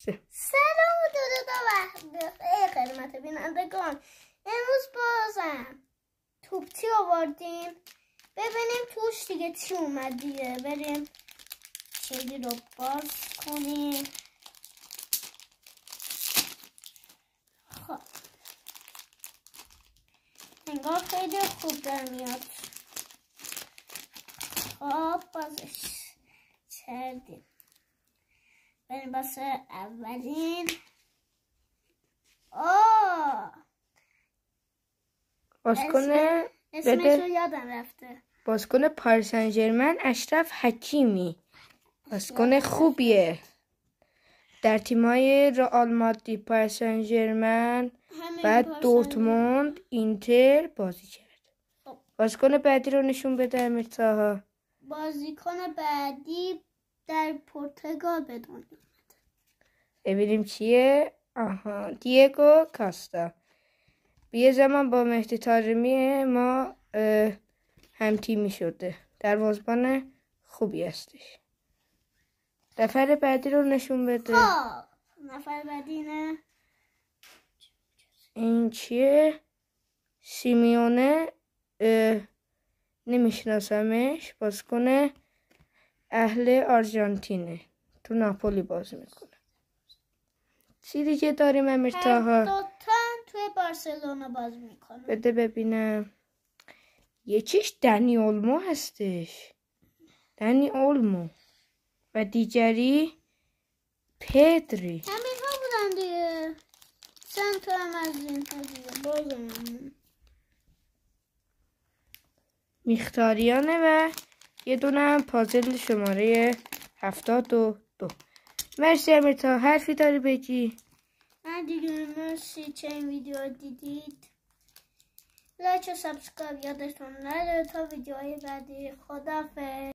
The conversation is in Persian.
سلام و درود خدمت بینندگان. امروز بازم توپچی آوردیم، ببینیم توش دیگه چی اومد. دیگه بریم کیدی رو باز کنیم. خب انگار خیلی خوب در میاد. خب بازش کردیم. بریم باسه اولین. بازیکن اسمش رو یادم رفته. بازیکن پاریس سن ژرمن اشرف حکیمی بازیکن خوبیه. در تیم‌های رئال مادرید، پاریس سن ژرمن، بعد دورتموند، اینتر بازی کرد. بازیکن بعدی رو نشون بده امیرطاها. بازیکن بعدی در پرتغال به دنیا اومد. ببینیم چیه. دیگو کاستا. یه زمان با مهدی طارمی ما هم تیمی شده. دروازه‌بان خوبی هستش. نفر بعدی رو نشون بده. نفر بعدی نه. این چیه؟ سیمیونه. نمیشناسمش. بازیکن اهل آرژانتینه، تو ناپولی بازی میکنه. چی دیگه داریم امیرطاها؟ هر دوتا توی بارسلونا بازی میکنه. بده ببینم. یه چیش دنی اولمو هستش. دنی اولمو. و دیگری پدری. همین ها بودن دیگه. چند تا هم از این ها دیگه بازم میختاریانه و یه دونه هم پازل شماره 72. مرسی امیرطاها. حرفی داری بگی؟ من دیگه مرسی چه این ویدیو دیدید. لایک و سابسکرایب یادتون نره تا ویدیوهای بعدی. خداحافظ.